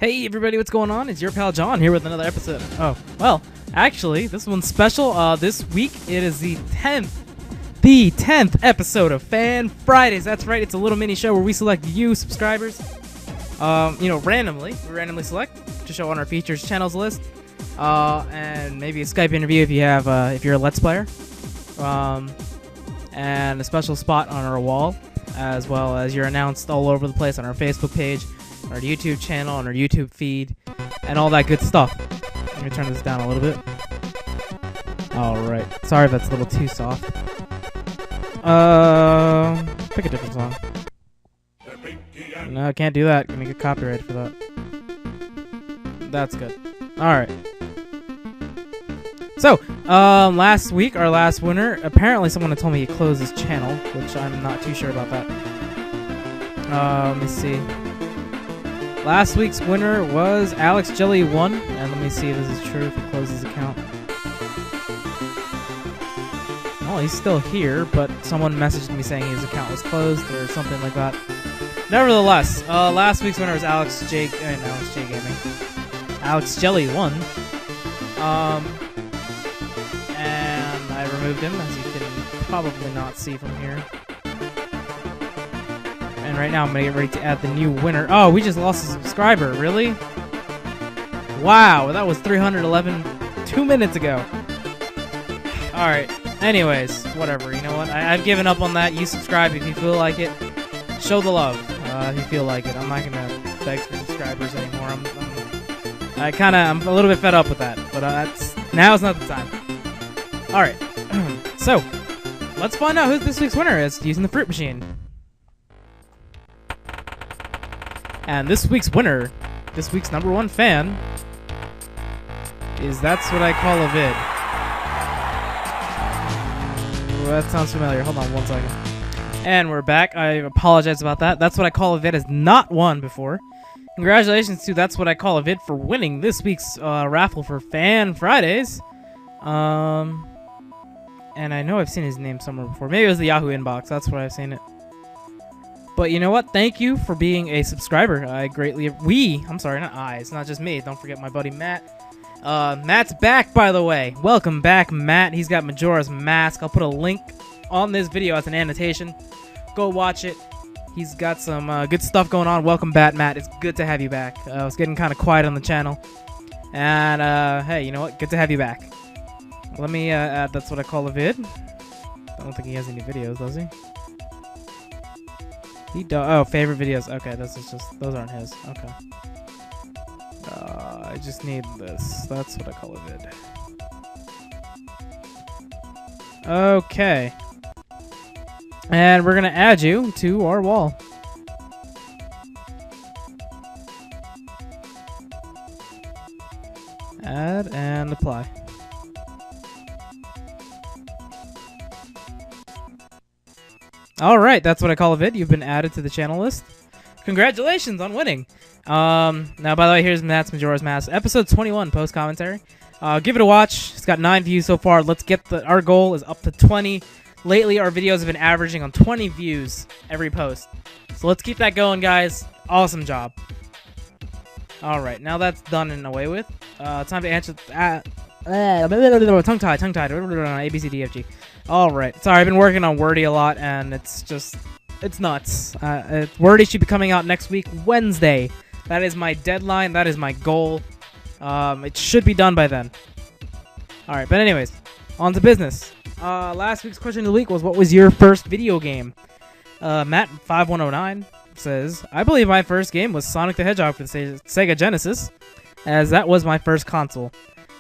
Hey everybody, what's going on? It's your pal John here with another episode. Oh, well, actually, this one's special. This week it is the 10th episode of Fan Fridays. That's right, it's a little mini show where we select you subscribers, randomly. We randomly select to show on our features channels list, and maybe a Skype interview if you have, if you're a Let's Player, and a special spot on our wall, as well as you're announced all over the place on our Facebook page, our YouTube channel, on our YouTube feed, and all that good stuff. Let me turn this down a little bit. Alright. Sorry if that's a little too soft. Pick a different song. No, I can't do that. Gonna get copyrighted for that. That's good. Alright. So, last week, our last winner, apparently someone had told me he closed his channel, which I'm not too sure about that. Let me see. Last week's winner was Alex Jelly 1, and let me see if this is true, if he closed his account. Well, he's still here, but someone messaged me saying his account was closed or something like that. Nevertheless, last week's winner was Alex Gaming. Alex Jelly 1. And I removed him, as you can probably not see from here. And right now I'm going to get ready to add the new winner. Oh, we just lost a subscriber. Really? Wow, that was 311 2 minutes ago. Alright, anyways, whatever. You know what? I've given up on that. You subscribe if you feel like it. Show the love if you feel like it. I'm not going to beg for subscribers anymore. I'm a little bit fed up with that. But now's not the time. Alright, so let's find out who this week's winner is using the fruit machine. And this week's winner, this week's #1 fan, is That's What I Call a Vid. Well, that sounds familiar. Hold on one second. And we're back. I apologize about that. That's What I Call a Vid has not won before. Congratulations to That's What I Call a Vid for winning this week's raffle for Fan Fridays. And I know I've seen his name somewhere before. Maybe it was the Yahoo inbox. That's where I've seen it. But you know what? Thank you for being a subscriber. I greatly... I'm sorry, not I. It's not just me. Don't forget my buddy Matt. Matt's back, by the way. Welcome back, Matt. He's got Majora's Mask. I'll put a link on this video as an annotation. Go watch it. He's got some good stuff going on. Welcome back, Matt. It's good to have you back. I was getting kind of quiet on the channel. And, hey, you know what? Good to have you back. Let me add That's What I Call a Vid. I don't think he has any videos, does he? Oh, favorite videos. Okay, this is just... Those aren't his. Okay. I just need this. That's What I Call a Vid. Okay. And we're going to add you to our wall. Add and apply. Alright, That's What I Call a Vid. You've been added to the channel list. Congratulations on winning. Now, by the way, here's Matt's Majora's Mask. Episode 21, post-commentary. Give it a watch. It's got 9 views so far. Let's get our goal is up to 20. Lately, our videos have been averaging on 20 views every post. So let's keep that going, guys. Awesome job. Alright, now that's done and away with. Time to answer... tongue-tied. A, B, C, D, F, G. Alright. Sorry, I've been working on Wordy a lot, and it's just... It's nuts. Wordy should be coming out next week, Wednesday. That is my deadline. That is my goal. It should be done by then. Alright, but anyways. On to business. Last week's question of the week was, what was your first video game? Matt5109 says, I believe my first game was Sonic the Hedgehog for the Sega Genesis, as that was my first console.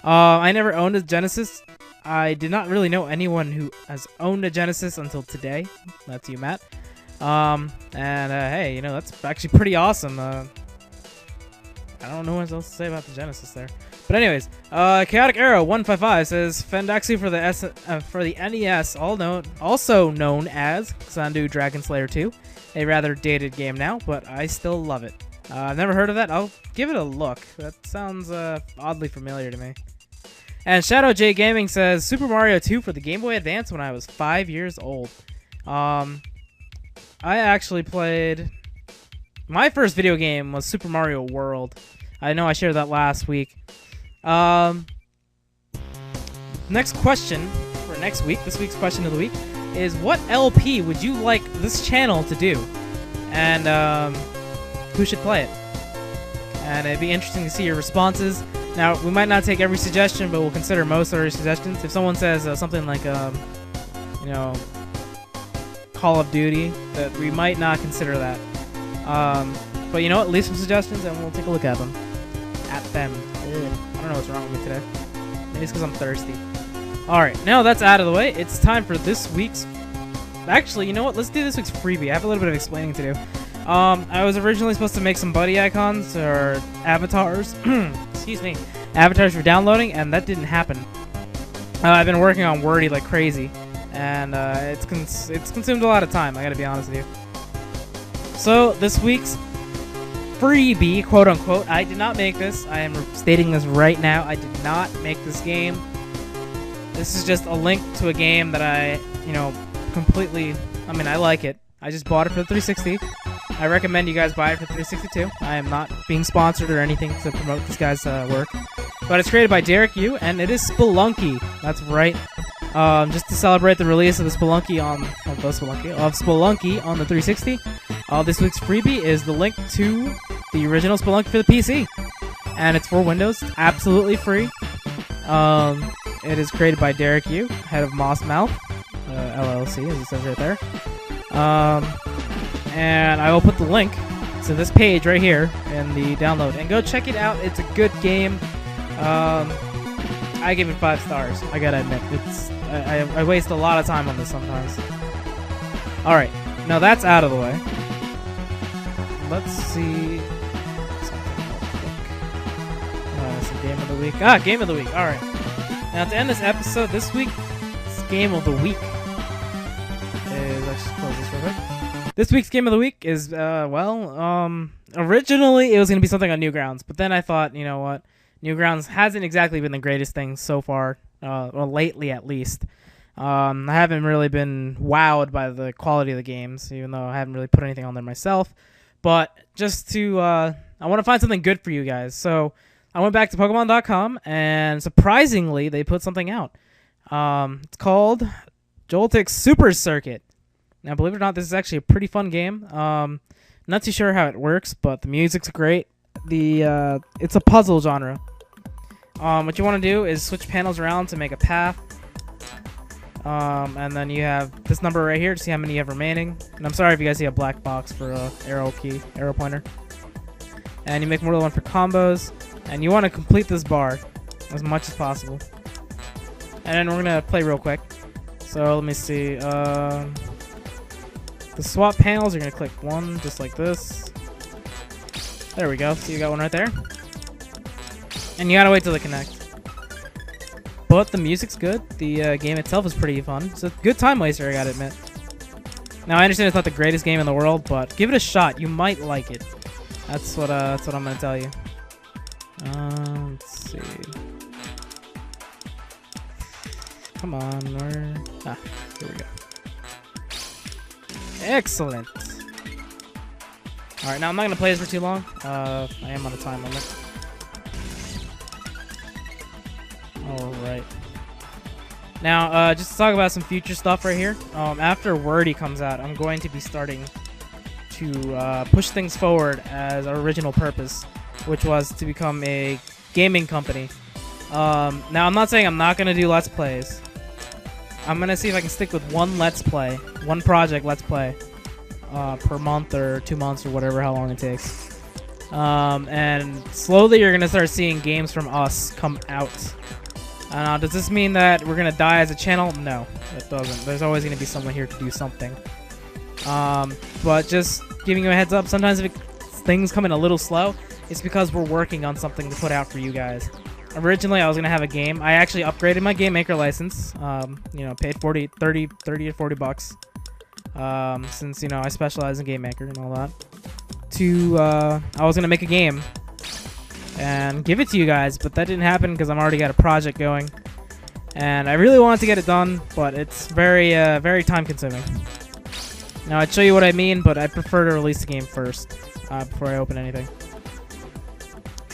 I never owned a Genesis. I did not really know anyone who has owned a Genesis until today. That's you, Matt. Hey, you know, that's actually pretty awesome. I don't know what else to say about the Genesis there. But anyways, Chaotic Arrow 155 says Fendaxu for the NES, also known as Xanadu Dragon Slayer 2, a rather dated game now, but I still love it. I've never heard of that. I'll give it a look. That sounds oddly familiar to me. And Shadow J Gaming says Super Mario 2 for the Game Boy Advance when I was 5 years old. I actually played... My first video game was Super Mario World. I know I shared that last week. Next question for next week, this week's question of the week, is what LP would you like this channel to do? And who should play it? And it'd be interesting to see your responses. Now, we might not take every suggestion, but we'll consider most of our suggestions. If someone says something like, you know, Call of Duty, that we might not consider that. But you know what? Leave some suggestions and we'll take a look at them. At them. Ugh. I don't know what's wrong with me today. Maybe it's because I'm thirsty. Alright, now that's out of the way. It's time for this week's... Actually, you know what? Let's do this week's freebie. I have a little bit of explaining to do. I was originally supposed to make some buddy icons or avatars. Excuse me. Avatars for downloading, and that didn't happen. I've been working on Wordy like crazy, and it's consumed a lot of time, I gotta be honest with you. So, this week's freebie, quote unquote, I did not make this. I am stating this right now. I did not make this game. This is just a link to a game that I, you know, completely, I mean, I like it. I just bought it for the 360. I recommend you guys buy it for 362. I am not being sponsored or anything to promote this guy's work. But it's created by Derek Yu, and it is Spelunky. That's right. Just to celebrate the release of the Spelunky on Spelunky on the 360. This week's freebie is the link to the original Spelunky for the PC, and it's for Windows. It's absolutely free. It is created by Derek Yu, head of Mossmouth LLC, as it says right there. And I will put the link to this page right here in the download, and go check it out. It's a good game. I give it 5 stars. I gotta admit, I waste a lot of time on this sometimes. All right, now that's out of the way. Let's see something real quick. Some game of the week. Game of the week. All right. Now to end this episode, this week's game of the week is. Let's just close this real quick. This week's game of the week is originally it was gonna be something on Newgrounds, but then I thought, you know what, Newgrounds hasn't exactly been the greatest thing so far, well, lately at least. I haven't really been wowed by the quality of the games, even though I haven't really put anything on there myself. But just to, I want to find something good for you guys, so I went back to Pokemon.com, and surprisingly, they put something out. It's called Joltik Super Circuit. Now, believe it or not, this is actually a pretty fun game. Not too sure how it works, but the music's great. It's a puzzle genre. What you want to do is switch panels around to make a path. And then you have this number right here to see how many you have remaining. And I'm sorry if you guys see a black box for arrow pointer. And you make more than one for combos. And you want to complete this bar as much as possible. And then we're going to play real quick. So let me see. The swap panels, you're going to click one just like this. There we go. So you got one right there. And you got to wait till they connect. But the music's good. The game itself is pretty fun. It's a good time waster, I gotta admit. Now, I understand it's not the greatest game in the world, but give it a shot. You might like it. That's what I'm gonna tell you. Let's see. Come on, here we go. Excellent. All right, now I'm not gonna play this for too long. I am on a time limit. Alright. Now, just to talk about some future stuff right here. After Wordy comes out, I'm going to be starting to push things forward as our original purpose, which was to become a gaming company. Now, I'm not saying I'm not going to do Let's Plays. I'm going to see if I can stick with one Let's Play, one project Let's Play, per month or 2 months or whatever, how long it takes. And slowly you're going to start seeing games from us come out. Does this mean that we're going to die as a channel? No, it doesn't. There's always going to be someone here to do something. But just giving you a heads up, sometimes if things come in a little slow, it's because we're working on something to put out for you guys. Originally, I was going to have a game. I actually upgraded my Game Maker license. You know, paid 30 to 40 bucks. Since, you know, I specialize in Game Maker and all that. I was going to make a game and give it to you guys, but that didn't happen because I've already got a project going, and I really wanted to get it done, but it's very time consuming. Now, I'd show you what I mean, but I prefer to release the game first before I open anything.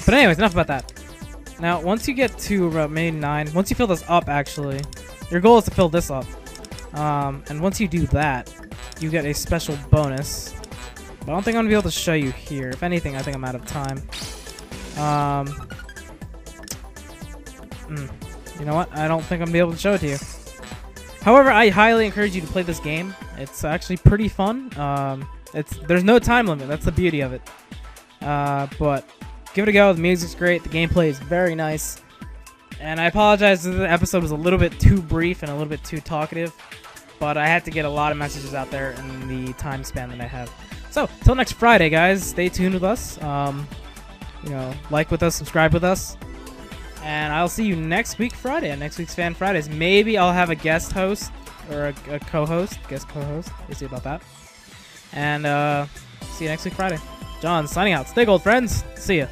But anyways, enough about that. Now, once you get to about main 9, once you fill this up, actually, your goal is to fill this up. And once you do that, you get a special bonus. But I don't think I'm going to be able to show you here. If anything, I think I'm out of time. You know what? I don't think I'm going to be able to show it to you. However, I highly encourage you to play this game. It's actually pretty fun. There's no time limit. That's the beauty of it. But give it a go. The music's great. The gameplay is very nice. And I apologize if the episode was a little bit too brief and a little bit too talkative. But I had to get a lot of messages out there in the time span that I have. So, till next Friday, guys. Stay tuned with us. You know, like with us, subscribe with us. And I'll see you next week Friday on next week's Fan Fridays. Maybe I'll have a guest host or a co-host. Guest co-host. We'll see about that. And see you next week Friday. John signing out. Stay gold, friends. See ya.